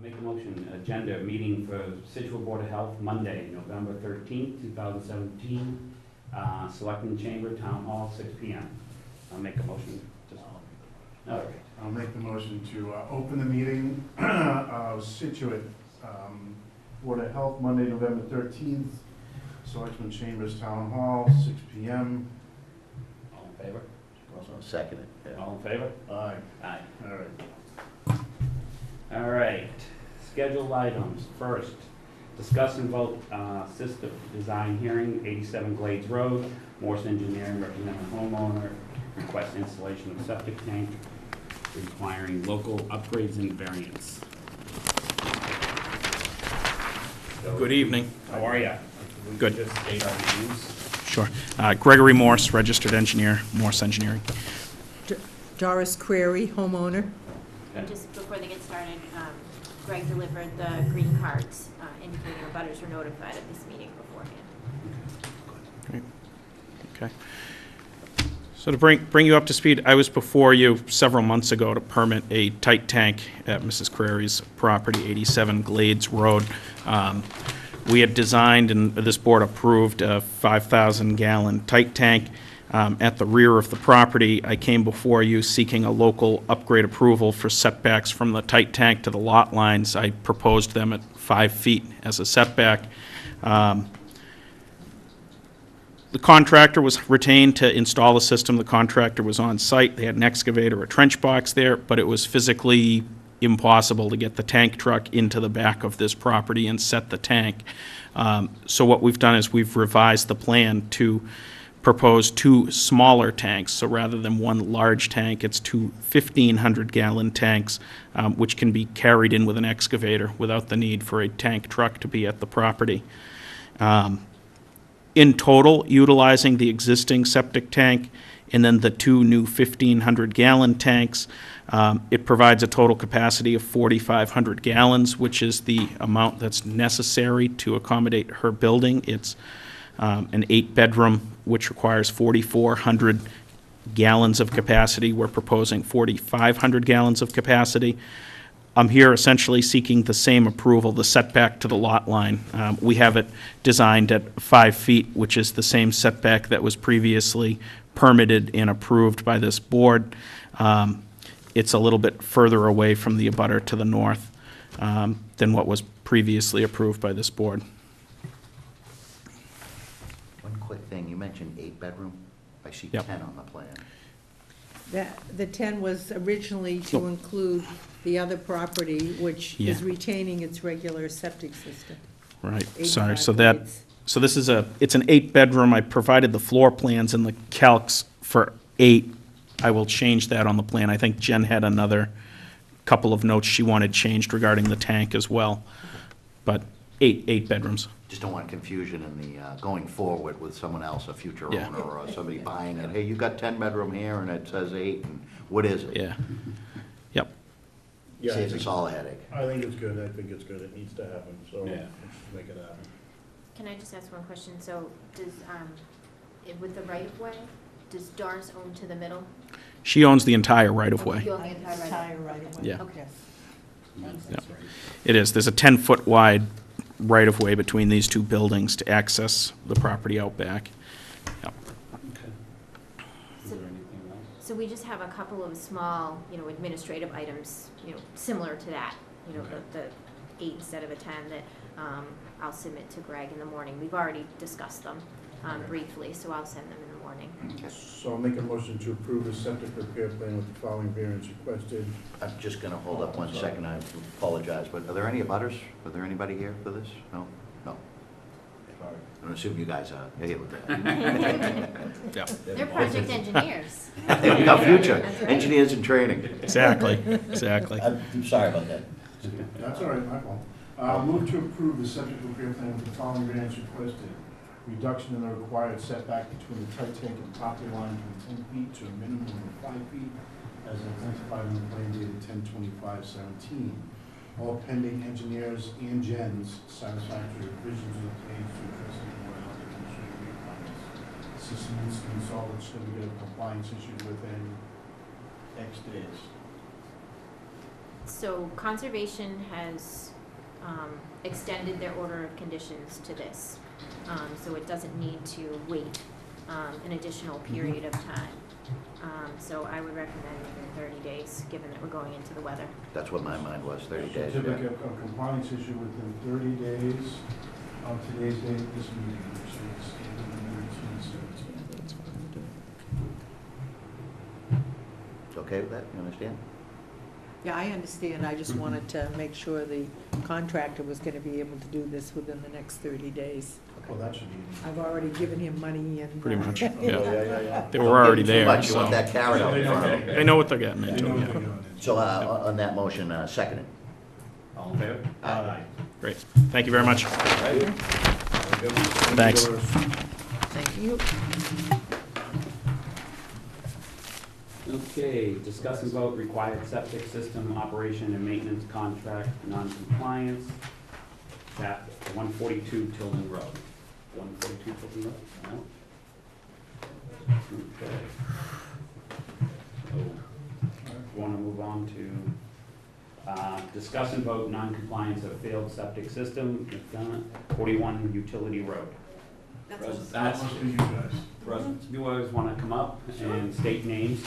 Make a motion, agenda meeting for Scituate Board of Health, Monday, November 13th, 2017, Selectmen Chamber, Town Hall, 6 p.m. I'll make a motion. All right. I'll make the motion to open the meeting of Scituate Board of Health, Monday, November 13th, Selectmen Chambers, Town Hall, 6 p.m. All in favor? Second it. Yeah. All in favor? Aye. Aye. All right. All right. Scheduled items. First, discuss and vote system design hearing, 87 Glades Road. Morse Engineering representing homeowner. Request installation of septic tank requiring local upgrades and variants. Good evening. How are you? Good. Just state our names. Sure. Gregory Morse, registered engineer, Morse Engineering. Doris Query, homeowner. Okay. Just before they get started, Greg delivered the green cards indicating the butters were notified at this meeting beforehand. Great. Okay. So to bring you up to speed, I was before you several months ago to permit a tight tank at Mrs. Query's property, 87 Glades Road. We had designed, and this board approved, a 5,000-gallon tight tank at the rear of the property. I came before you seeking a local upgrade approval for setbacks from the tight tank to the lot lines. I proposed them at 5 feet as a setback. The contractor was retained to install the system. The contractor was on site. They had an excavator, a trench box there, but it was physically impossible to get the tank truck into the back of this property and set the tank. So what we've done is we've revised the plan to propose 2 smaller tanks. So rather than 1 large tank, it's 2 1,500-gallon tanks, which can be carried in with an excavator without the need for a tank truck to be at the property. In total, utilizing the existing septic tank and then the 2 new 1,500-gallon tanks, it provides a total capacity of 4,500 gallons, which is the amount that's necessary to accommodate her building. It's an 8-bedroom, which requires 4,400 gallons of capacity. We're proposing 4,500 gallons of capacity. I'm here essentially seeking the same approval, the setback to the lot line. We have it designed at 5 feet, which is the same setback that was previously permitted and approved by this board. It's a little bit further away from the abutter to the north than what was previously approved by this board. One quick thing, you mentioned 8-bedroom. I see Yep. 10 on the plan. The 10 was originally to include the other property, which is Yeah. retaining its regular septic system. Right, 85 sorry, Glades. so this is it's an 8-bedroom. I provided the floor plans and the calcs for 8. I will change that on the plan. I think Jen had another couple of notes she wanted changed regarding the tank as well. But 8 bedrooms. Just don't want confusion in the, going forward with someone else, a future Yeah. owner or somebody buying it. Hey, you got 10-bedroom here and it says 8, and what is it? Yeah. Yep. Yeah, Saves us all a headache. I think it's good. I think it's good. It needs to happen, so Yeah. let's make it happen. Can I just ask one question? So does, with the right-of-way, does Doris own to the middle? She owns the entire right-of-way. You own the entire right-of-way? right-of-way. Yeah. Okay. Yep. It is. There's a 10-foot wide right-of-way between these 2 buildings to access the property out back. Yep. Okay. Is there anything else? So we just have a couple of small, administrative items, similar to that, the 8 instead of a 10 that I'll submit to Greg in the morning. We've already discussed them briefly, so I'll send them in the morning. So I'll make a motion to approve the septic repair plan with the following variants requested. I'm just gonna hold up 1 second. I apologize, but are there any abutters? Are there anybody here for this? No? No. Sorry. I'm assuming you guys are here with that. Yep. They're project engineers. We got future engineers in training. Exactly. Exactly. I'm sorry about that. That's all right, my fault. Move to approve the septic repair plan with the following variants requested. Reduction in the required setback between the tight tank and property line from 10 feet to a minimum of 5 feet, as identified in the plan dated 10/25/17. All pending engineers and Jen's satisfactory revisions of the plans to address any more health administrative requirements. System needs to be installed with certificate of compliance issued within X days. So Conservation has extended their order of conditions to this. So it doesn't need to wait an additional period of time. So I would recommend within 30 days, given that we're going into the weather. That's what my mind was, 30 days. Typically, a compliance issue within 30 days of today's date, this meeting, which is November 17. Okay with that? You understand? Yeah, I understand. I just wanted to make sure the contractor was gonna be able to do this within the next 30 days. Well, that should be. I've already given him money and. Pretty much, you yeah. know. They were already Too there, much, you want so that carrot out in front of them. they know what they're getting They into, know what they're yeah. doing. So, on that motion, second it. All in favor? Aye. Great. Thank you very much. Thanks. Thank you. Okay, discuss and vote required septic system operation and maintenance contract non-compliance. At 142 Tilden Road. 142 Tilden Road? No? Okay. So, want to move on to discuss and vote non-compliance of failed septic system, 41 Utility Road. That's, That must be you guys. you always want to come up and state names.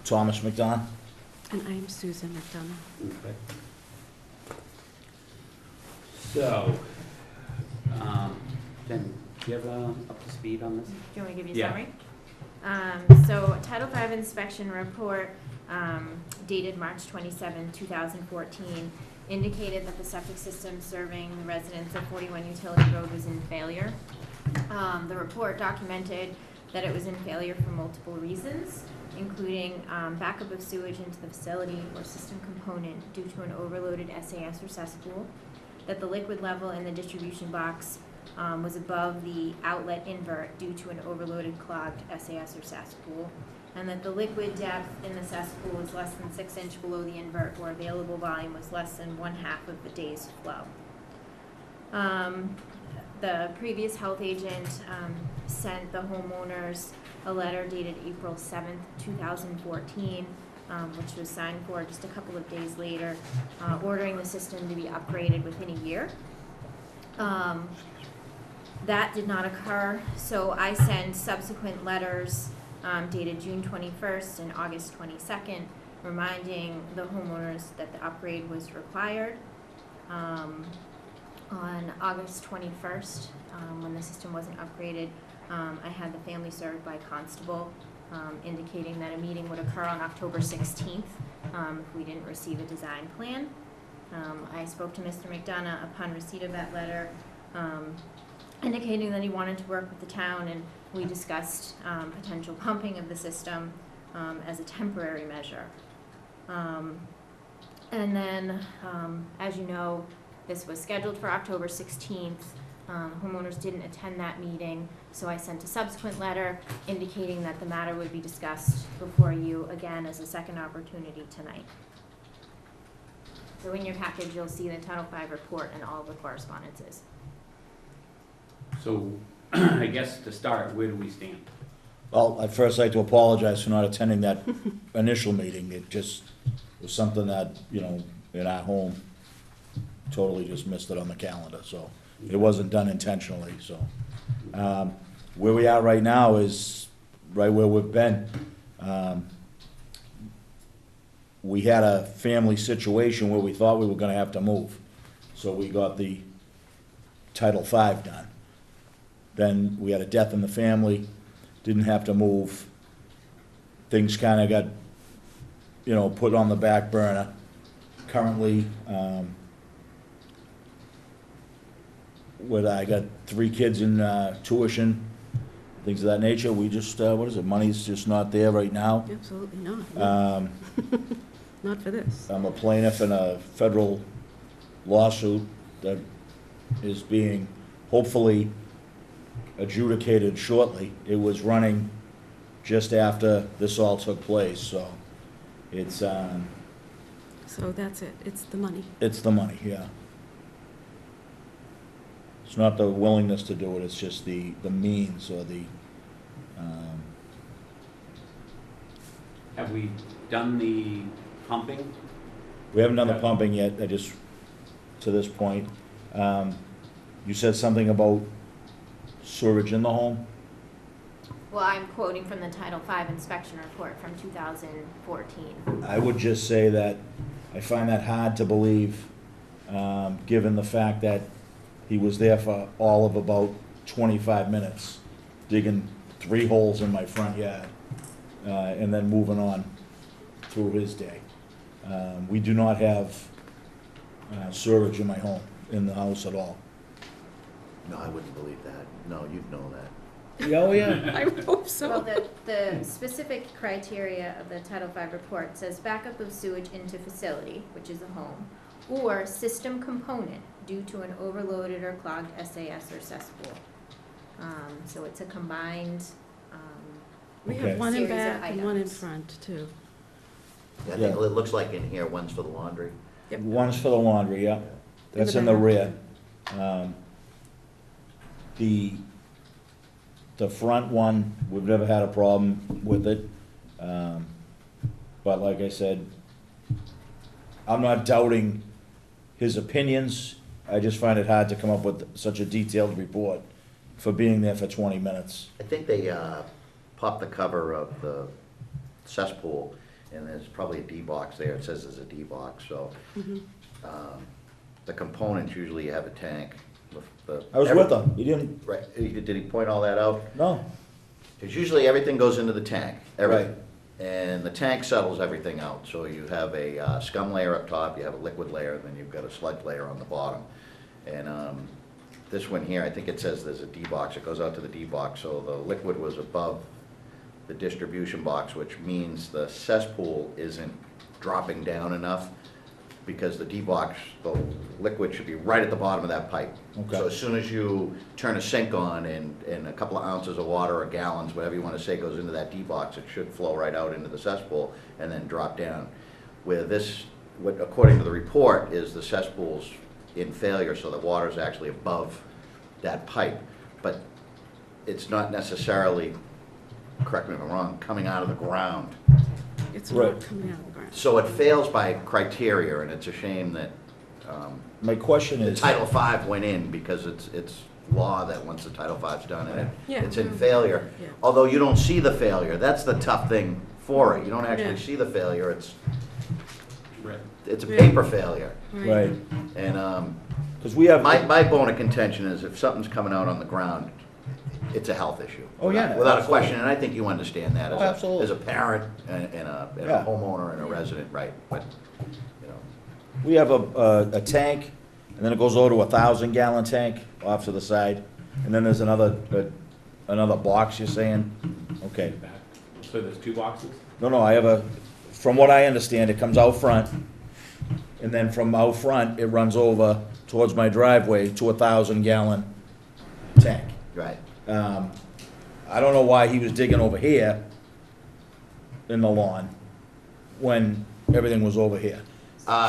Thomas McDonough. And I'm Susan McDonough. Okay. So, Jen, do you have up to speed on this? Do you want me to give you a Yeah. summary? So Title V inspection report dated March 27, 2014 indicated that the septic system serving the residents of 41 Utility Road was in failure. The report documented that it was in failure for multiple reasons, including backup of sewage into the facility or system component due to an overloaded SAS or cesspool, that the liquid level in the distribution box was above the outlet invert due to an overloaded clogged SAS or cesspool, and that the liquid depth in the cesspool was less than 6 inches below the invert, or available volume was less than 1/2 of the day's flow. The previous health agent sent the homeowners a letter dated April 7th, 2014, which was signed for just a couple of days later, ordering the system to be upgraded within a year. That did not occur, so I sent subsequent letters dated June 21st and August 22nd, reminding the homeowners that the upgrade was required. On August 21st, when the system wasn't upgraded, I had the family served by constable, indicating that a meeting would occur on October 16th if we didn't receive a design plan. I spoke to Mr. McDonough upon receipt of that letter, indicating that he wanted to work with the town, and we discussed potential pumping of the system as a temporary measure. And then, as you know, this was scheduled for October 16th. Homeowners didn't attend that meeting, so I sent a subsequent letter indicating that the matter would be discussed before you again as a second opportunity tonight. So in your package, you'll see the Title V report and all of the correspondences. So, I guess to start, where do we stand? Well, I'd first like to apologize for not attending that initial meeting. It just was something that, you know, in our home, totally just missed it on the calendar, so it wasn't done intentionally, so. Where we are right now is right where we've been. We had a family situation where we thought we were gonna have to move, so we got the Title V done. Then we had a death in the family, didn't have to move. Things kinda got, you know, put on the back burner. Currently, I got 3 kids in tuition, things of that nature. We just, what is it, money's just not there right now. Absolutely not. Not for this. I'm a plaintiff in a federal lawsuit that is being hopefully adjudicated shortly. It was running just after this all took place, so it's, So that's it. It's the money. it's the money, yeah. It's not the willingness to do it, it's just the means or the, Have we done the pumping? we haven't done the pumping yet, I just, to this point. You said something about sewage in the home? Well, I'm quoting from the Title V inspection report from 2014. I would just say that I find that hard to believe, given the fact that he was there for all of about 25 minutes, digging 3 holes in my front yard, and then moving on through his day. We do not have sewage in my home, in the house at all. No, I wouldn't believe that. No, you'd know that. Oh, yeah. I hope so. Well, the specific criteria of the Title V report says backup of sewage into facility, which is a home, or system component due to an overloaded or clogged SAS or cesspool. So it's a combined, We Okay. have one in Series of back and one in items. front, too. I think Yeah. it looks like in here, one's for the laundry. Yep. One's for the laundry, yeah. That's in the back. rear. The front one, we've never had a problem with it. But like I said, I'm not doubting his opinions. I just find it hard to come up with such a detailed report for being there for 20 minutes. I think they popped the cover of the cesspool, and there's probably a D box there. It says there's a D box, so the components, usually you have a tank. I was with him, he didn't, Right, did he point all that out? no, Because usually everything goes into the tank, everything. Right. And the tank settles everything out. So you have a scum layer up top, you have a liquid layer, and then you've got a sludge layer on the bottom. And this one here, I think it says there's a D box, it goes out to the D box, so the liquid was above the distribution box, which means the cesspool isn't dropping down enough, because the D box, the liquid should be right at the bottom of that pipe. Okay. So as soon as you turn a sink on and a couple of ounces of water or gallons, whatever you want to say, goes into that D box, it should flow right out into the cesspool and then drop down. Where this, what according to the report, is the cesspool's in failure, so the water's actually above that pipe. But it's not necessarily, correct me if I'm wrong, coming out of the ground. It's Right. not coming out of the ground. So it fails by criteria, and it's a shame that my question the is. Title V went in, because it's law that once the Title V's done and Yeah. it's in failure. Yeah. Although you don't see the failure, that's the tough thing for it. You don't Yeah. actually see the failure, Right. it's a Yeah. paper failure. Right, And because we have. my bone of contention is if something's coming out on the ground, it's a health issue. Oh, yeah, Without a absolutely. question, and I think you understand that Oh, as absolutely. as a parent and a Yeah. homeowner and a resident, right? But, you know. We have a tank, and then it goes over to 1,000-gallon tank off to the side, and then there's another box, you're saying? Okay. Back. So there's 2 boxes? No, I have from what I understand, it comes out front, and then from out front, it runs over towards my driveway to a 1,000-gallon tank. Right. I don't know why he was digging over here in the lawn when everything was over here.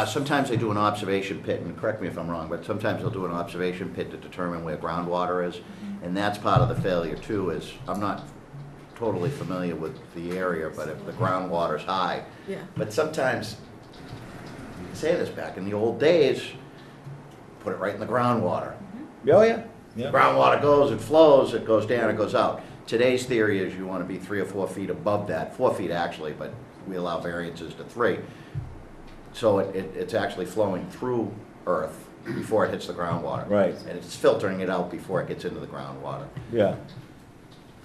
Sometimes they do an observation pit, and correct me if I'm wrong, but sometimes they'll do an observation pit to determine where groundwater is. And that's part of the failure too, is, I'm not totally familiar with the area, but if the groundwater's high. Yeah. But sometimes, you can say this, back in the old days, put it right in the groundwater. Oh, yeah. The Yeah. groundwater goes, it flows, it goes down, it goes out. Today's theory is you want to be 3 or 4 feet above that, 4 feet actually, but we allow variances to 3. So it's actually flowing through earth before it hits the groundwater. Right. And it's filtering it out before it gets into the groundwater. Yeah.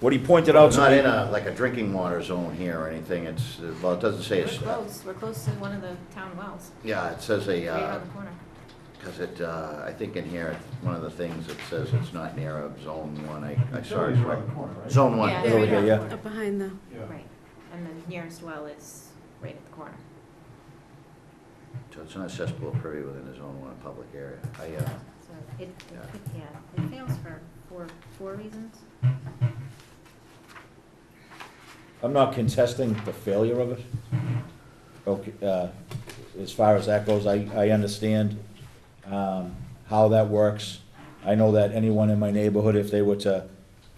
What he pointed out It's to not me. in like a drinking water zone here or anything, it's, well, it doesn't say it's, we're close to one of the town wells, yeah, it says right a, around the corner. because it, I think in here, one of the things, it says it's not near a zone 1, I saw it, It's around the corner, right? Zone 1. Yeah, There we go, yeah. Up behind the, Yeah. Right, and the nearest well is right at the corner. So it's not cesspool privy within the zone 1 public area. So it fails for four reasons. I'm not contesting the failure of it. Okay, as far as that goes, I understand how that works. I know that anyone in my neighborhood, if they were to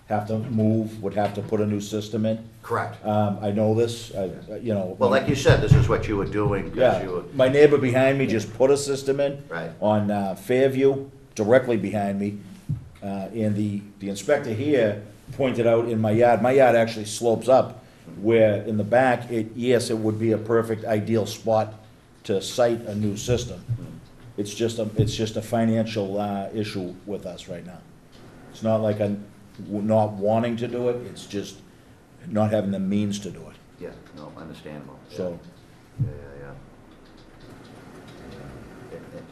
have to move, would have to put a new system in. Correct. I know this, you know. Well, like you said, this is what you were doing, because Yeah, you were, my neighbor behind me just put a system in. Right. On Fairview, directly behind me. And the inspector here pointed out in my yard actually slopes up, where in the back, yes, it would be a perfect ideal spot to site a new system. It's just a financial issue with us right now. It's not like I'm not wanting to do it, it's just not having the means to do it, yeah, no, understandable. Yeah. so. Yeah.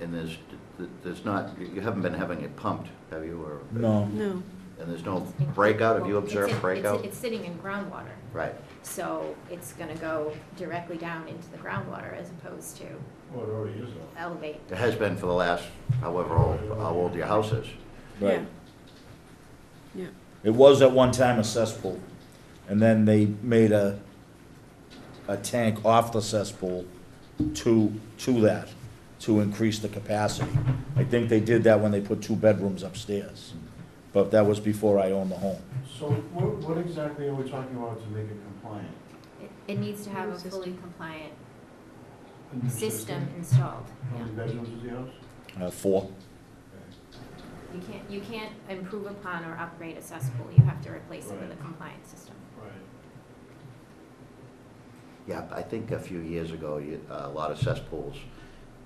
And there's not, you haven't been having it pumped, have you, or? No. No. And there's no breakout, have you Well, observed breakout? It's sitting in groundwater, Right, so it's gonna go directly down into the groundwater as opposed to Well, it already is though. elevate. it has been for the last, however old, how old your house is. Right. Yeah. It was at one time a cesspool, and then they made a tank off the cesspool to that, to increase the capacity. I think they did that when they put 2 bedrooms upstairs, but that was before I owned the home. So what exactly are we talking about to make it compliant? It needs to have New a system. fully compliant A new system installed, How yeah. many bedrooms is the house? 4. You can't improve upon or upgrade a cesspool, you have to replace it with a Right. compliant system. Right. Yeah, I think a few years ago, a lot of cesspools,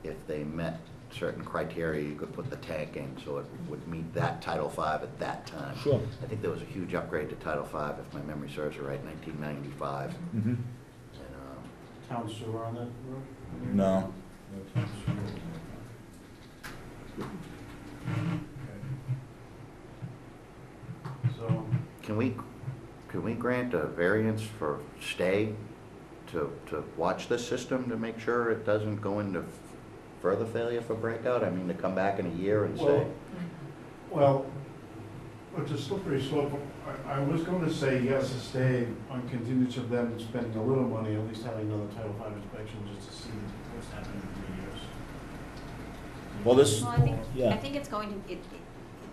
if they met certain criteria, you could put the tank in, so it would meet that Title V at that time. Sure. I think there was a huge upgrade to Title V, if my memory serves me right, 1995. Mm-hmm. And, Town sewer on that road? No. No town sewer. Okay. So, Can we grant a variance for stay to watch this system to make sure it doesn't go into further failure for breakout? I mean, to come back in a year and say, well, it's a slippery slope. I was going to say yes, to stay on contingent of them spending a little money, at least having another Title V inspection, just to see what's happening in 3 years. Well, this, Well, I yeah. think it's going to,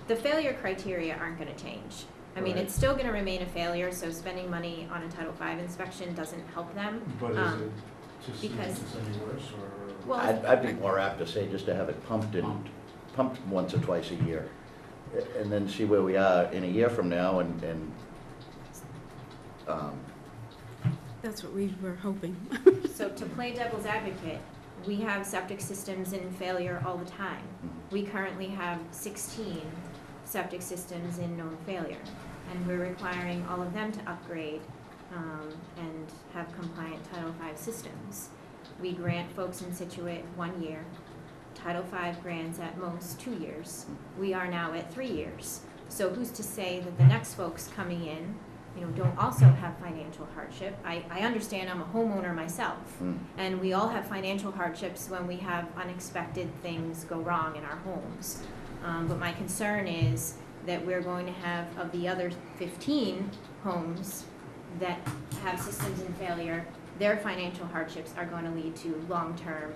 the failure criteria aren't gonna change. I mean, Right. it's still gonna remain a failure, so spending money on a Title V inspection doesn't help them. But is Um, it to see if because- it's any worse, or? Well, I'd be more apt to say just to have it pumped once or twice a year. And then see where we are in a year from now That's what we were hoping. So to play devil's advocate, we have septic systems in failure all the time. We currently have 16 septic systems in known failure, and we're requiring all of them to upgrade and have compliant Title V systems. We grant folks in Scituate 1 year. Title V grants at most 2 years. We are now at 3 years. So who's to say that the next folks coming in, don't also have financial hardship? I understand, I'm a homeowner myself, and we all have financial hardships when we have unexpected things go wrong in our homes. But my concern is that we're going to have, of the other 15 homes that have systems in failure, their financial hardships are going to lead to long-term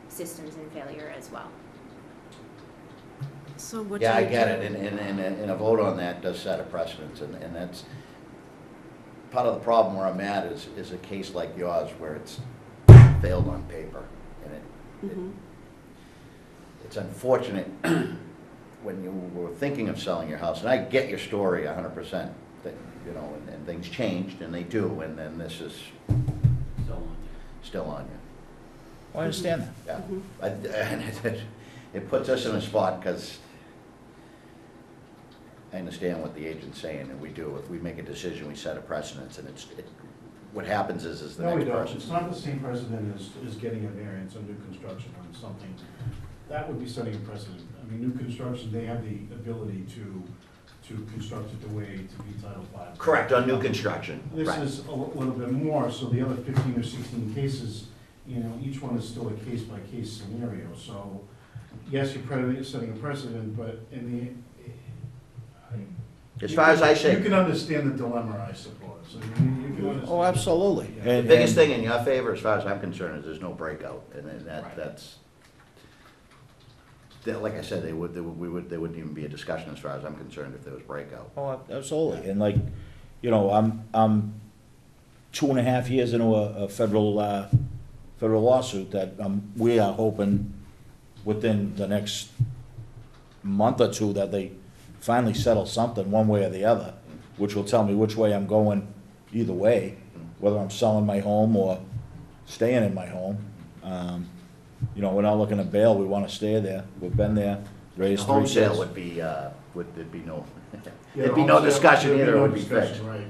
systems in failure as well. So what yeah, I do you get do? it, and a vote on that does set a precedence, and that's, part of the problem where I'm at is a case like yours where it's failed on paper, and Mhm. it's unfortunate when you were thinking of selling your house, and I get your story 100%, that, and things changed, and they do, and then this is still on you. Well, I understand that. Yeah, Mhm. and it puts us in a spot, because I understand what the agent's saying, and we do. If we make a decision, we set a precedence, and what happens is the No, we next don't. person. It's not the same precedent as getting a variance on new construction on something. That would be setting a precedent. I mean, new construction, they have the ability to construct it the way to be Title V. Correct, on new construction, This right. is a little bit more, so the other 15 or 16 cases, each one is still a case-by-case scenario. So, yes, you're setting a precedent, but in the, As far as I you say, can understand the dilemma, I suppose. I mean, you can understand. Oh, absolutely. Yeah. the biggest thing in your favor, as far as I'm concerned, is there's no breakout, and then Right. that's like I said, there wouldn't even be a discussion as far as I'm concerned if there was breakout. Oh, absolutely, and like, you know, I'm 2.5 years into a federal lawsuit that, we are hoping within the next month or two that they finally settle something one way or the other, which will tell me which way I'm going either way, whether I'm selling my home or staying in my home. You know, we're not looking to bail, we wanna stay there, we've been there, The raised home 3 sale kids. would be, there'd be no, Yeah, there'd be no also, discussion there'd either, it no would be discussion, fixed. Right,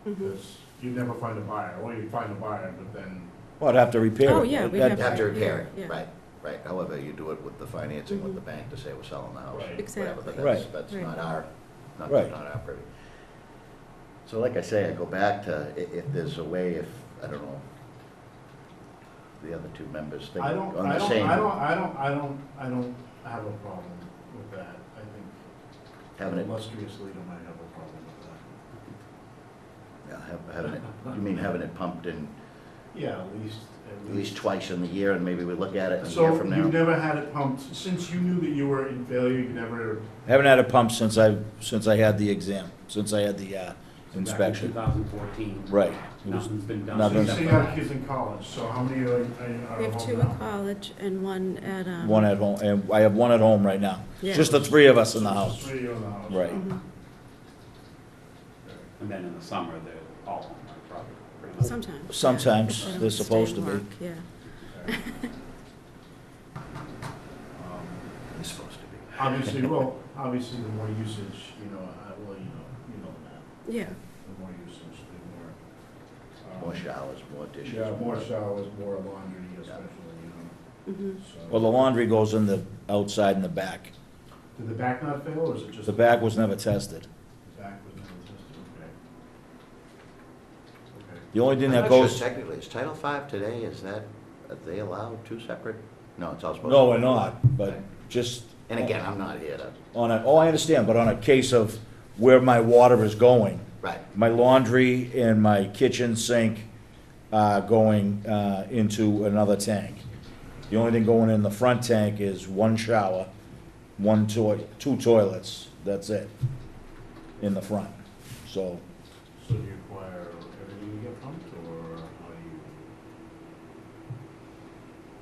because you'd never find a buyer, or you'd find a buyer, but then, Well, I'd have to repair it. Oh, yeah, we'd That'd- You have to repair it, Yeah. right. However, you do it with the financing with the bank to say we're selling the house, Right. whatever, Exactly. but Right. that's Right. not our, Right. not our privy. So like I say, I go back to, if there's a way, if, I don't know, the other two members think I on don't, the I don't, same. I don't have a problem with that. I think Having an it, illustrious leader might have a problem with that. yeah, having it, you mean having it pumped in Yeah, at least twice in the year, and maybe we look at it a year So from now? you've never had it pumped, since you knew that you were in failure, you never, Haven't had a pump since I had the exam, since I had the inspection. Back in 2014. Right. It was Nothing's been done. nothing. so you since say you that. have kids in college, so how many are We have home 2 now? at college and 1 at, One at home, and I have one at home right now. Yeah. Just the 3 of us in the So house. 3 in the house. Right. Mhm. And then in the summer, they're all home, right, probably. pretty much. Sometimes. yeah, Sometimes if they don't they're stay supposed to and be. work, Yeah. Okay. It's supposed to be. Obviously, obviously the more usage, you know that, Yeah. the more usage, the more. More showers, more dishes. Yeah, more showers, more laundry especially, Mhm. so. Well, the laundry goes in the outside and the back. Did the back not fail, or is it just? The back was never tested. The back was never tested, okay. The only thing I'm that not sure goes, technically, is Title V today, is that, are they allowed 2 separate? No, it's all supposed to. no, be- we're not, but just And again, I'm not here to, on a, oh, I understand, but on a case of where my water is going, right, my laundry and my kitchen sink are going into another tank. The only thing going in the front tank is 1 shower, 2 toilets, that's it, in the front. So, So do you require everything to get pumped, or how do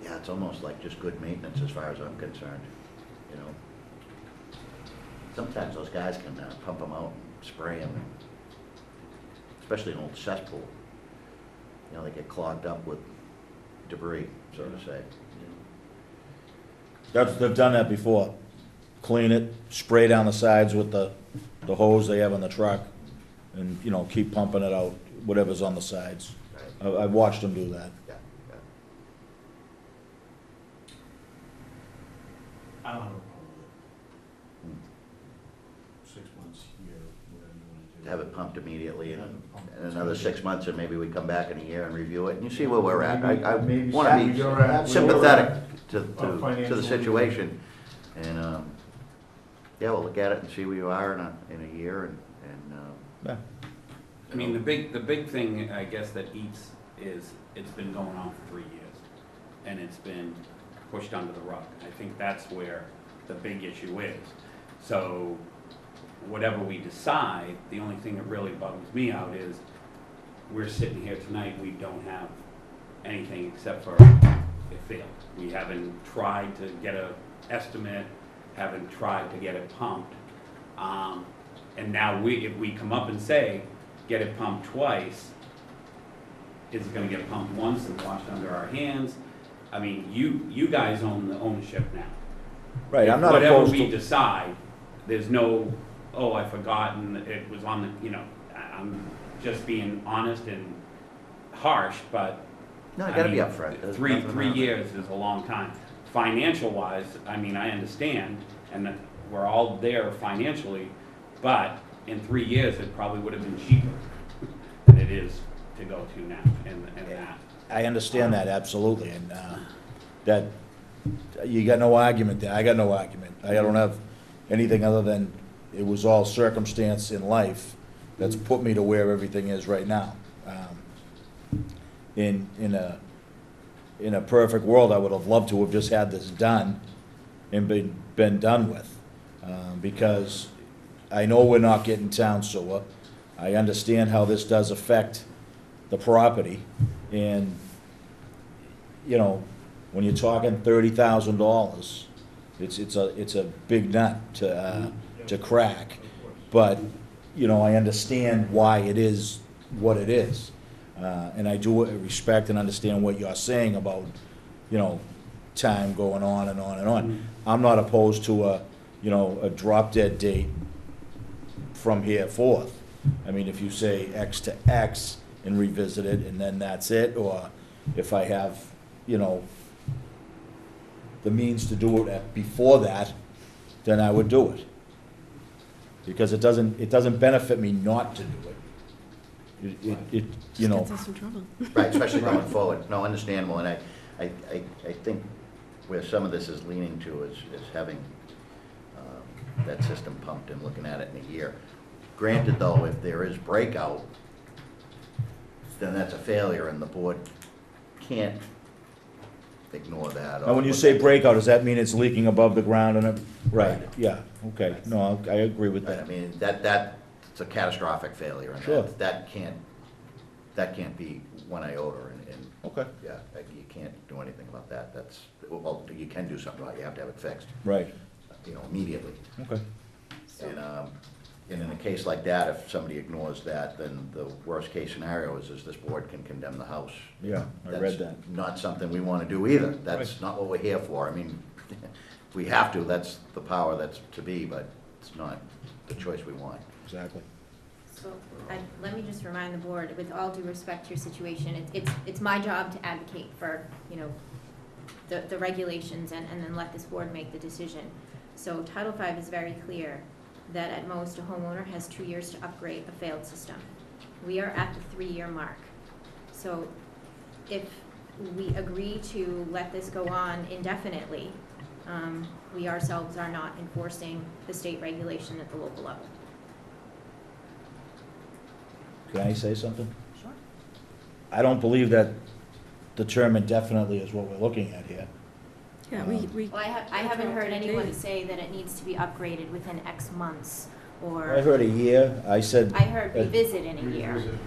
you? yeah, it's almost like just good maintenance as far as I'm concerned, you know? Sometimes those guys can pump them out and spray them, especially an old cesspool. You know, they get clogged up with debris, so to say. they've done that before. Clean it, spray down the sides with the hose they have on the truck, and, you know, keep pumping it out, whatever's on the sides. Right. I've watched them do that. Yeah, yeah. I don't have a problem with it. 6 months, year, whatever you want to do. Have it pumped immediately, and Have it pumped. in another 6 months, and maybe we come back in a year and review it, and you see where we're at. I Maybe want where to you're be at, sympathetic to financially. the situation, and, yeah, we'll look at it and see where you are in a year, and, Yeah. I mean, the big thing, I guess, that eats is, it's been going on for 3 years, and it's been pushed under the rug. I think that's where the big issue is. So, whatever we decide, the only thing that really bugs me out is, we're sitting here tonight, we don't have anything except for it failed. We haven't tried to get a estimate, haven't tried to get it pumped. And now if we come up and say, get it pumped twice, is it gonna get pumped once and washed under our hands? I mean, you guys own the ownership now. Right, I'm not Whatever opposed we to, decide, there's no, oh, I forgotten, it was on the, I'm just being honest and harsh, but. no, you gotta be mean, upfront. There's Three nothing wrong with it. years is a long time. Financial wise, I mean, I understand, and that we're all there financially, but in 3 years, it probably would have been cheaper than it is to go to now, and that. I understand that, absolutely, and that, you got no argument there, I got no argument. I don't have anything other than, it was all circumstance in life that's put me to where everything is right now. In in a perfect world, I would have loved to have just had this done and been done with. Because I know we're not getting town sewer. I understand how this does affect the property. And, you know, when you're talking $30,000, it's a big nut to crack. But, you know, I understand why it is what it is. And I do respect and understand what you're saying about, you know, time going on and on and on. I'm not opposed to a drop-dead date from here forth. I mean, if you say X to X and revisit it, and then that's it, or if I have, you know, the means to do it before that, then I would do it. Because it doesn't benefit me not to do it. It you know. Gets us in trouble. Right, especially going forward. No, understandable, and I think where some of this is leaning to is having that system pumped and looking at it in a year. Granted, though, if there is breakout, then that's a failure, and the board can't ignore that. Now, when you say breakout, does that mean it's leaking above the ground and it, right, yeah, okay, no, I agree with I that. mean, that's a catastrophic failure, and Sure. that can't be one iota, and Okay, yeah, you can't do anything about that. Well, you can do something about it, you have to have it fixed, right, you know, immediately. okay. And in a case like that, if somebody ignores that, then the worst-case scenario is this board can condemn the house. Yeah, I read that. That's not something we want to do either. That's Right. not what we're here for. I mean, if we have to, that's the power that's to be, but it's not the choice we want. Exactly. So, let me just remind the board, with all due respect to your situation, it's my job to advocate for, you know, the regulations and then let this board make the decision. So Title V is very clear that at most a homeowner has 2 years to upgrade a failed system. We are at the 3-year mark. So if we agree to let this go on indefinitely, we ourselves are not enforcing the state regulation at the local level. Can I say something? Sure. I don't believe that the term indefinitely is what we're looking at here. Yeah, we. Well, I haven't heard anyone say that it needs to be upgraded within X months, or. I heard a year, I said. I heard revisit in a year, Revisit.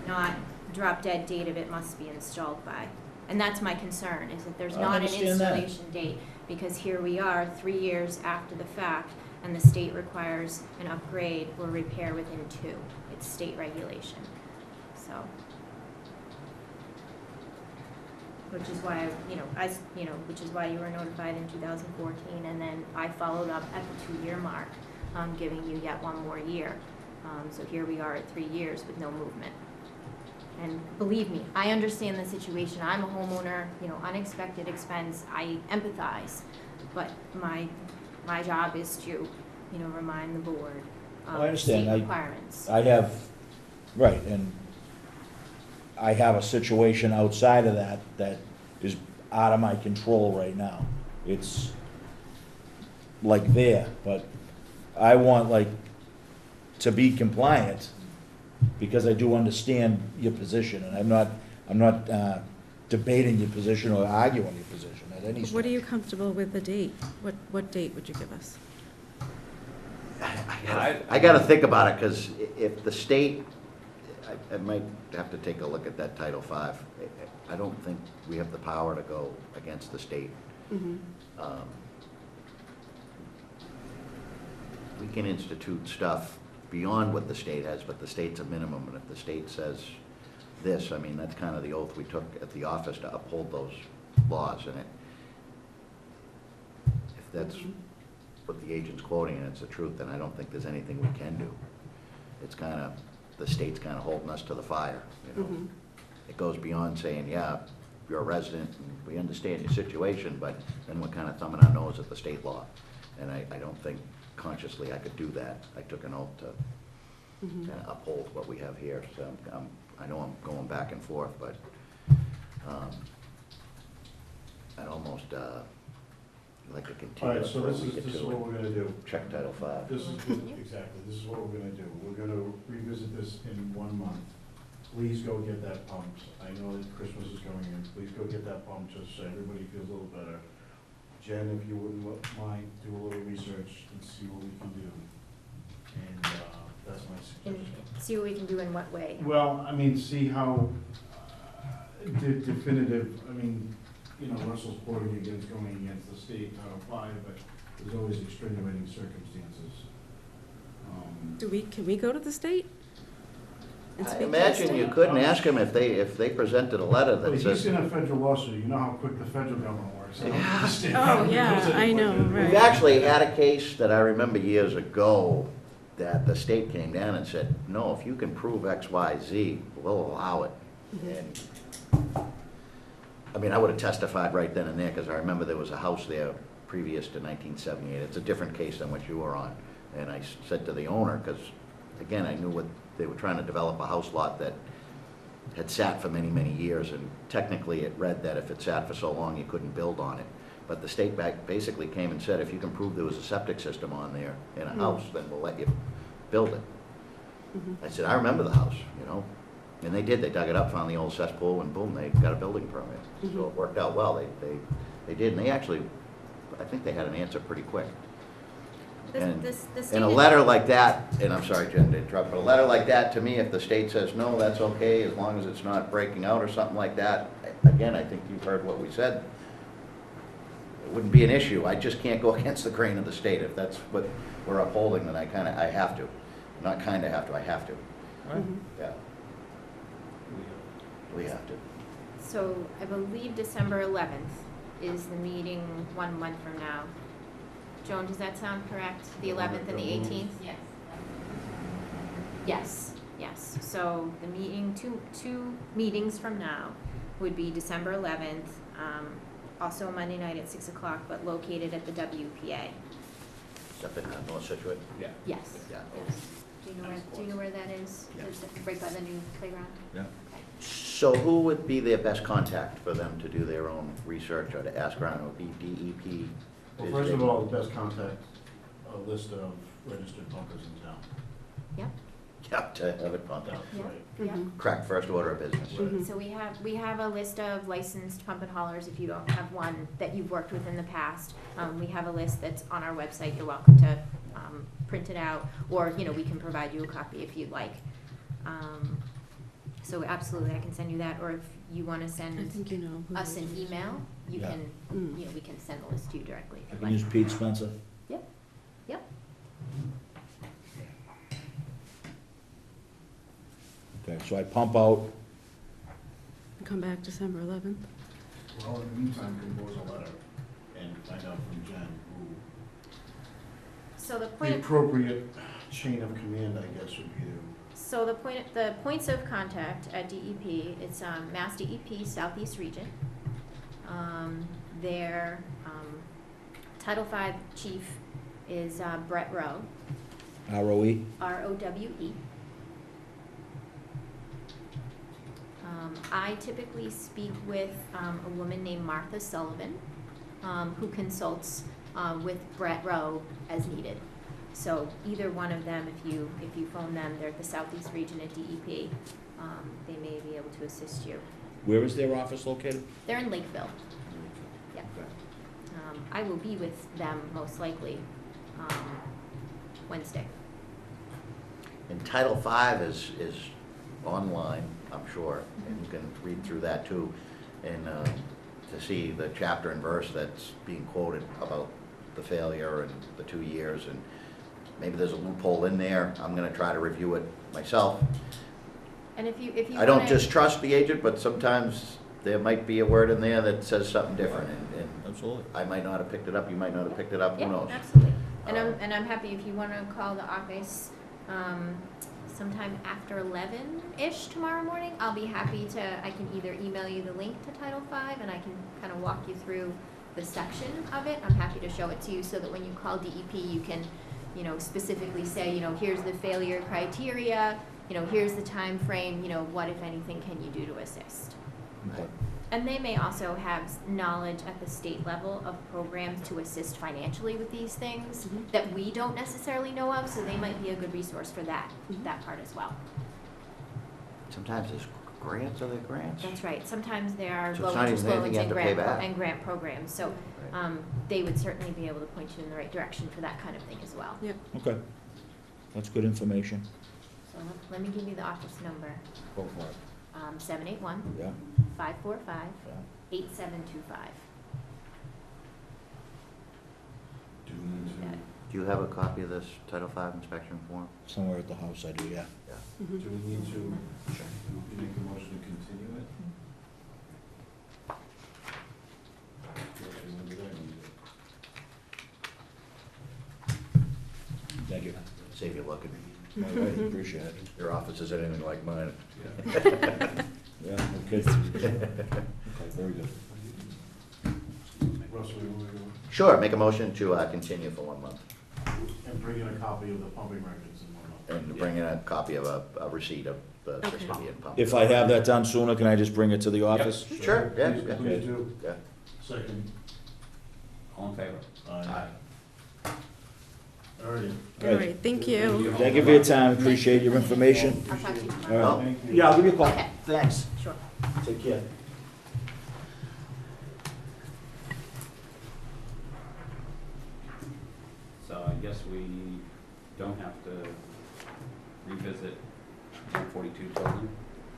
not drop dead date of it must be installed by. And that's my concern, is that there's I not an understand that. installation date, because here we are, 3 years after the fact, and the state requires an upgrade or repair within 2. It's state regulation, so. Which is why, which is why you were notified in 2014, and then I followed up at the 2-year mark, giving you yet 1 more year. So here we are at 3 years with no movement. And believe me, I understand the situation. I'm a homeowner, unexpected expense. I empathize, but my job is to, remind the board I of understand. state requirements. I have, right, and I have a situation outside of that is out of my control right now. It's like there, but I want to be compliant because I do understand your position, and I'm not debating your position or arguing your position at any What stretch. are you comfortable with the date? What date would you give us? I gotta think about it, because if the state, I might have to take a look at that Title V. I don't think we have the power to go against the state. Mm-hmm. We can institute stuff beyond what the state has, but the state's a minimum, and if the state says this, I mean, that's kind of the oath we took at the office, to uphold those laws, and if that's what the agent's quoting and it's the truth, then I don't think there's anything we can do. It's kind of, the state's kind of holding us to the fire, Mm-hmm. It goes beyond saying, yeah, you're a resident, and we understand your situation, but then we're kind of thumbing our nose at the state law. And I don't think consciously I could do that. I took an oath to Mm-hmm. kind of uphold what we have here, so I know I'm going back and forth, but I'd almost like to All continue right, so for a this week or is two what we're gonna do. and check Title V. This is, exactly, this is what we're gonna do. We're gonna revisit this in 1 month. please go get that pumped. I know that Christmas is coming in, please go get that pumped, just so everybody feels a little better. Jen, if you wouldn't mind, do a little research and see what we can do. And, that's my And suggestion. see what we can do in what way. Well, I mean, see how definitive, I mean, you know, Russell's quoting against going against the state Title V, but there's always extenuating circumstances. Can we go to the state? and I speak to the imagine you state? couldn't ask them if they presented a letter But that if says, he's in a federal lawsuit, you know how quick the federal government works. I don't think the state Oh, government yeah, goes any I know, quicker. right. we've actually had a case that I remember years ago that the state came down and said, no, if you can prove X, Y, Z, we'll allow it. And, I mean, I would have testified right then and there, because I remember there was a house there previous to 1978. It's a different case than what you were on. And I said to the owner, because, again, I knew what, they were trying to develop a house lot that had sat for many, many years, and technically it read that if it sat for so long, you couldn't build on it. But the state basically came and said, if you can prove there was a septic system on there in a house, then we'll let you build it. I said, I remember the house, you know, and they did. They dug it up, found the old cesspool, and boom, they got a building permit. So it worked out well. They did, and they actually, I think they had an answer pretty quick. And The state in a is- letter like that, and I'm sorry, Jen, to interrupt, but a letter like that, to me, if the state says, no, that's okay, as long as it's not breaking out or something like that, again, I think you've heard what we said. It wouldn't be an issue. I just can't go against the grain of the state. If that's what we're upholding, then I have to. Not kinda have to, I have to. Yeah, we have to. So I believe December 11th is the meeting 1 month from now. Joan, does that sound correct? The 11th and the 18th? Yes. Yes. So the meeting, two meetings from now would be December 11th, also Monday night at 6 o'clock, but located at the WPA. Up in North Scituate? Yeah. Yes. Yeah. Yes. Do you know where that is? Yeah. Is it right by the new playground? Yeah. So who would be their best contact for them to do their own research or to ask around? It would be DEP? Well, first of all, the best contact, a list of registered pumpers in town. Yep. Yeah, to have it pumped out. Yeah. Right. Yeah. Correct, first order of business. So we have a list of licensed pump and haulers, if you don't have one that you've worked with in the past. We have a list that's on our website, you're welcome to, print it out, or, you know, we can provide you a copy if you'd like. So absolutely, I can send you that, or if you wanna I send think you know. who us it an is. email, you Yeah. can, you know, we can send the list to you directly if I you'd can like. use Pete Spencer. Yep. Okay, so I pump out, Come back December 11th. Well, in the meantime, compose a letter and find out from Jen who So the the point, appropriate chain of command, I guess, would be to. so the points of contact at DEP, it's, Mass DEP Southeast Region. Their, Title V chief is, Brett Rowe, ROE. ROWE. I typically speak with a woman named Martha Sullivan, who consults with Brett Rowe as needed. So either one of them, if you phone them, they're at the Southeast Region at DEP, they may be able to assist you. Where is their office located? They're in Lakeville. Yeah. I will be with them most likely Wednesday. And Title V is online, I'm sure, and you can read through that too, and to see the chapter and verse that's being quoted about the failure and the 2 years, and maybe there's a loophole in there. I'm gonna try to review it myself. And if you I don't wanna- just trust the agent, but sometimes there might be a word in there that says something different, and Absolutely. I might not have picked it up, you might not have picked it up, who Yeah, knows? absolutely. And I'm happy if you wanna call the office, sometime after 11-ish tomorrow morning. I'll be happy to, I can either email you the link to Title V and I can kind of walk you through the section of it. I'm happy to show it to you so that when you call DEP, you can, you know, specifically say, you know, here's the failure criteria, you know, here's the time frame, you know, what, if anything, can you do to assist? Okay. And they may also have knowledge at the state level of programs to assist financially with these things that we don't necessarily know of, so they might be a good resource for that part as well. Sometimes there's grants, are there grants? That's right. Sometimes there are So low it's not interest even loans anything you and have to pay grant, back. and grant programs. So, they would certainly be able to point you in the right direction for that kind of thing as well. Okay. That's good information. So let me give you the office number, Go for it. 781 Yeah, 545 yeah. 8725. Do we need to, Do you have a copy of this Title V inspection form? Somewhere at the house I do, yeah. Mhm. do we need to make a motion to continue it? Actually, when did I need it? Thank you. Save you looking. All right, appreciate it. Your office is anything like mine. Yeah, okay. Okay, very good. Russell, you want to go Sure, make a motion to continue for 1 month, and bring in a copy of the pumping records and whatnot? and bring in a copy of a receipt of the system being pumped. If I have that done sooner, can I just bring it to the office? Sure, yeah, Please- yeah. Please do. Yeah. Second. All in favor? Aye. All right. All right, thank you. Thank you for your time, appreciate your information. I'll talk to you All tomorrow. right. Thank you. Yeah, I'll give you a call. Okay. Thanks. Sure. Take care. So I guess we don't have to revisit 142 Tilden.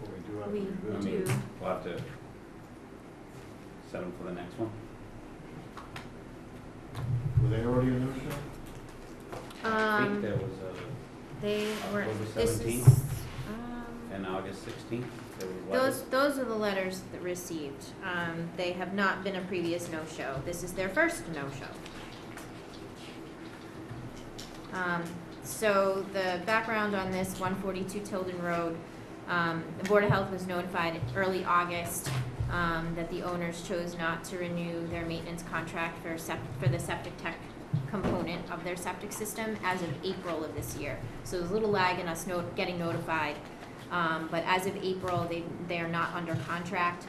Well, we do have to We revisit it. do. We'll have to set them for the next one. Were they already a no-show? I think Um, there was a, they were, October this is, 17th? and August 16th, there was letters. those are the letters that received. They have not been a previous no-show. This is their first no-show. So the background on this, 142 Tilden Road, the Board of Health was notified in early August that the owners chose not to renew their maintenance contract for the septic tech component of their septic system as of April of this year. So there's a little lag in us getting notified, but as of April, they are not under contract.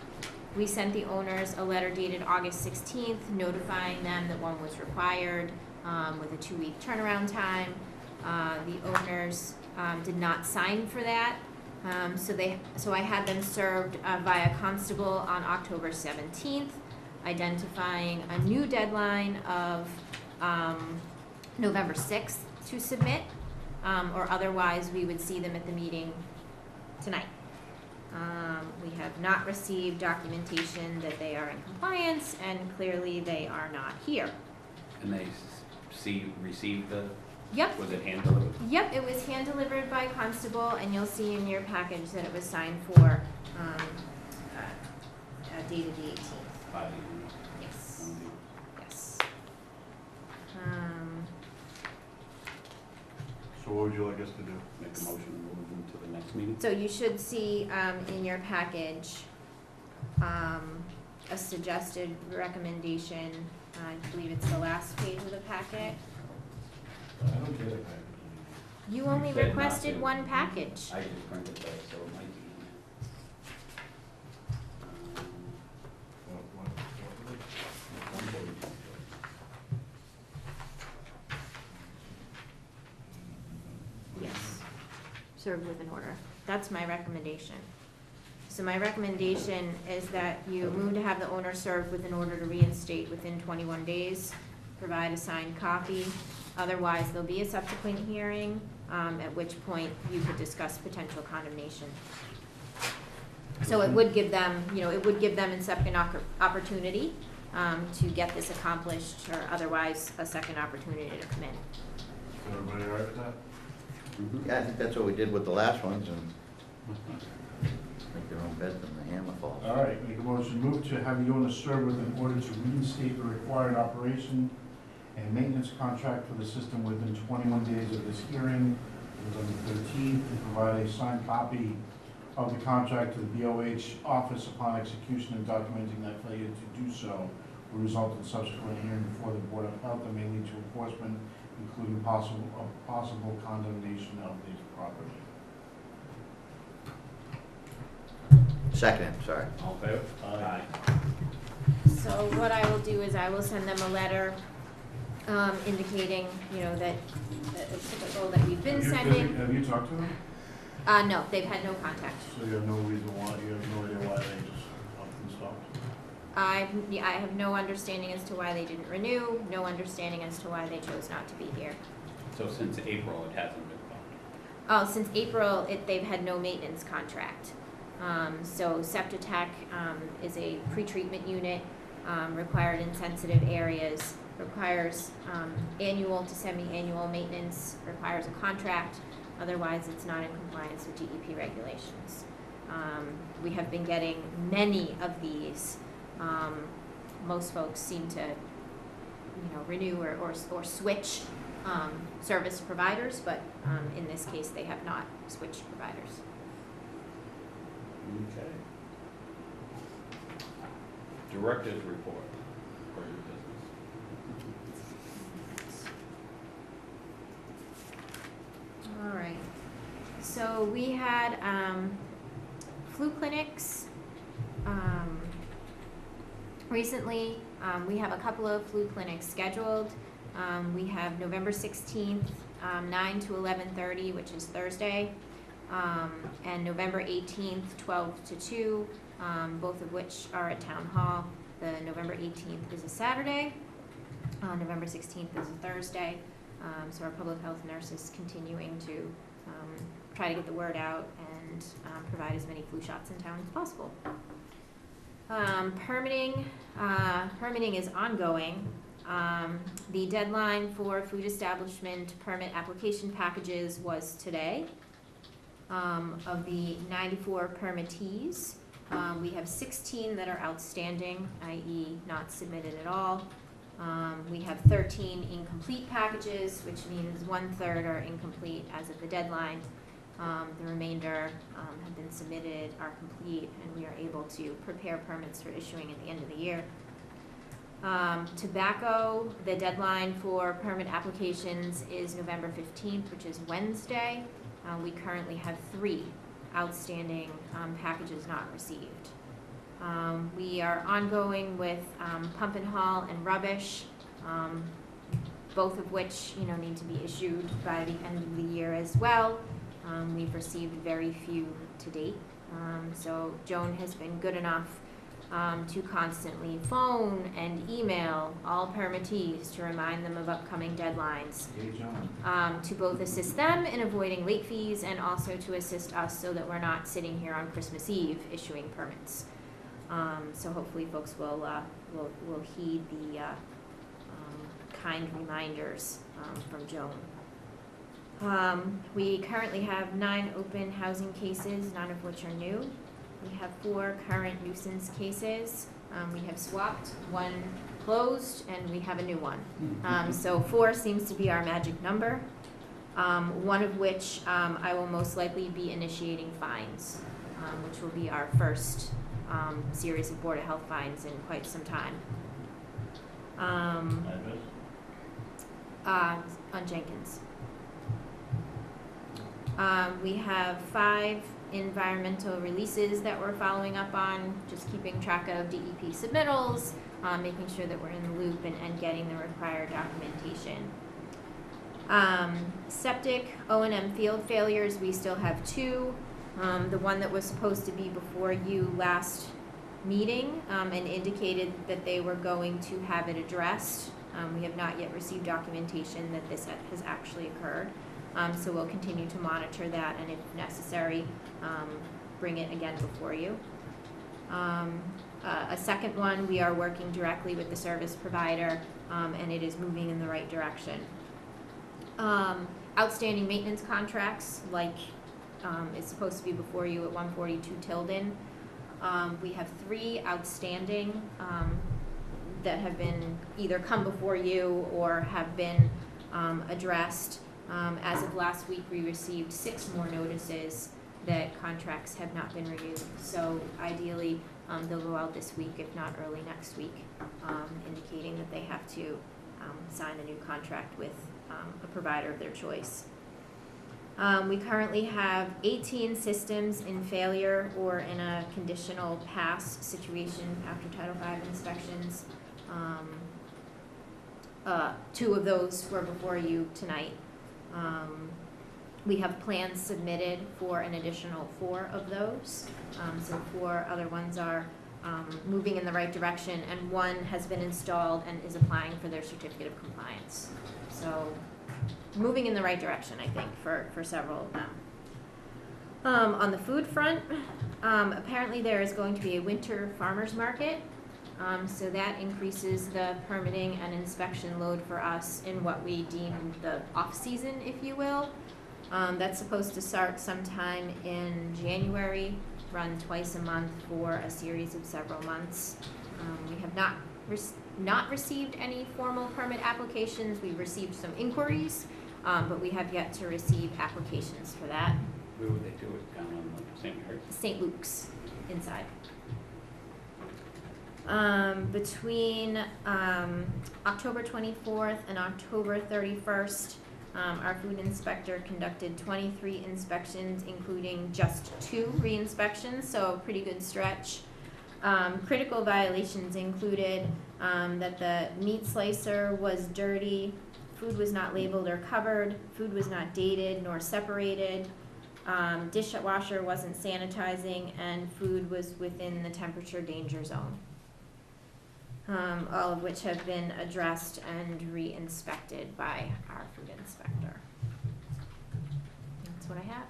We sent the owners a letter dated August 16th notifying them that one was required with a 2-week turnaround time. The owners did not sign for that, so I had them served via constable on October 17th, identifying a new deadline of November 6th to submit, or otherwise we would see them at the meeting tonight. We have not received documentation that they are in compliance, and clearly they are not here. And they received the, Yep. was it hand delivered? Yep, it was hand delivered by constable, and you'll see in your package that it was signed for, dated the 18th. By Yes, the, yes. So what would you like us to do? make a motion to move them to the next meeting? So you should see, in your package, a suggested recommendation. I believe it's the last page of the packet. I don't get it. You only You said not requested to. one package. I just printed that, so it might be. Yes, served with an order. That's my recommendation. So my recommendation is that you move to have the owner served with an order to reinstate within 21 days, provide a signed copy. Otherwise, there'll be a subsequent hearing, at which point you could discuss potential condemnation. So it would give them, it would give them a second opportunity to get this accomplished, or otherwise a second opportunity to come in. Is everybody all right with that? Mm-hmm. Yeah, I think that's what we did with the last ones, and make their own bed from the hammer falls. All right, make a motion, move to have the owner serve with an order to reinstate the required operation and maintenance contract for the system within 21 days of this hearing, November 13th, and provide a signed copy of the contract to the BOH office upon execution and documenting that failure to do so will result in subsequent hearing before the Board of Health and may lead to enforcement, including possible condemnation of the property. Second, sorry. All in favor? Aye. So what I will do is I will send them a letter indicating, that it's typical that we've been sending. Have you talked to them? No, they've had no contact. So you have no reason why, you have no idea why they just up and stopped? I have no understanding as to why they didn't renew, no understanding as to why they chose not to be here. So since April, it hasn't been pumped. Oh, since April, they've had no maintenance contract. So Scituate is a pretreatment unit, required in sensitive areas, requires annual to semi-annual maintenance, requires a contract, otherwise it's not in compliance with DEP regulations. We have been getting many of these. Most folks seem to, renew or switch service providers, but in this case, they have not switched providers. Okay. Director's report for your business. All right. So we had flu clinics recently. We have a couple of flu clinics scheduled. We have November 16th, 9 to 11:30, which is Thursday, and November 18th, 12 to 2, both of which are at Town Hall. The November 18th is a Saturday. November 16th is a Thursday. So our public health nurse is continuing to try to get the word out and provide as many flu shots in town as possible. Permitting is ongoing. The deadline for food establishment permit application packages was today. Of the 94 permittees, we have 16 that are outstanding, i.e. not submitted at all. We have 13 incomplete packages, which means 1/3 are incomplete as of the deadline. The remainder have been submitted, are complete, and we are able to prepare permits for issuing at the end of the year. Tobacco, the deadline for permit applications is November 15th, which is Wednesday. We currently have 3 outstanding packages not received. We are ongoing with pump and haul and rubbish, both of which need to be issued by the end of the year as well. We've received very few to date. So Joan has been good enough to constantly phone and email all permittees to remind them of upcoming deadlines, Hey, John. to both assist them in avoiding late fees and also to assist us so that we're not sitting here on Christmas Eve issuing permits. So hopefully folks will heed the kind reminders from Joan. We currently have 9 open housing cases, none of which are new. We have 4 current nuisance cases. We have swapped 1 closed and we have a new one. So 4 seems to be our magic number. One of which I will most likely be initiating fines, which will be our first series of Board of Health fines in quite some time. Address? On Jenkins. We have 5 environmental releases that we're following up on, just keeping track of DEP submittals, making sure that we're in the loop and getting the required documentation. Septic O&M field failures, we still have 2. The one that was supposed to be before you last meeting and indicated that they were going to have it addressed. We have not yet received documentation that this has actually occurred. So we'll continue to monitor that and if necessary, bring it again before you. A second one, we are working directly with the service provider and it is moving in the right direction. Outstanding maintenance contracts, like is supposed to be before you at 142 Tilden. We have 3 outstanding that have been either come before you or have been addressed. As of last week, we received 6 more notices that contracts have not been renewed. So ideally, they'll go out this week, if not early next week, indicating that they have to sign a new contract with a provider of their choice. We currently have 18 systems in failure or in a conditional pass situation after Title V inspections. 2 of those were before you tonight. We have plans submitted for an additional 4 of those. So 4 other ones are moving in the right direction, and 1 has been installed and is applying for their certificate of compliance. So moving in the right direction, I think, for several of them. On the food front, apparently there is going to be a winter farmer's market. So that increases the permitting and inspection load for us in what we deem the off-season, if you will. That's supposed to start sometime in January, run twice a month for a series of several months. We have not received any formal permit applications. We've received some inquiries, but we have yet to receive applications for that. Where would they do it? Down on St. Mary's? St. Luke's inside. Between October 24th and October 31st, our food inspector conducted 23 inspections, including just 2 re-inspections, so a pretty good stretch. Critical violations included that the meat slicer was dirty, food was not labeled or covered, food was not dated nor separated, dishwasher wasn't sanitizing, and food was within the temperature danger zone. All of which have been addressed and re-inspected by our food inspector. That's what I have.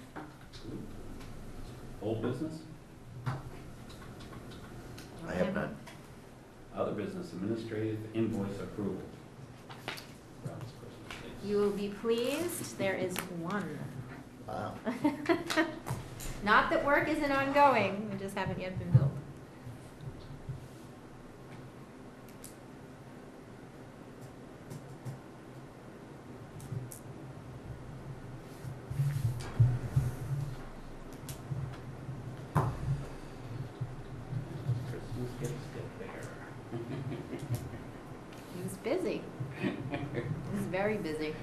Old business? I have none. Other business, administrative invoice approval. Ralph's Christmas dates. You will be pleased, there is 1. Wow. Not that work isn't ongoing, we just haven't yet been billed. Christmas gifts get there. He was busy. He was very busy.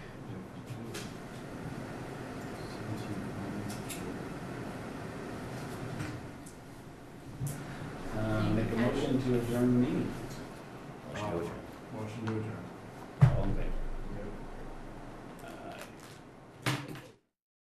Make a motion to adjourn the meeting. Motion to adjourn. Motion to adjourn.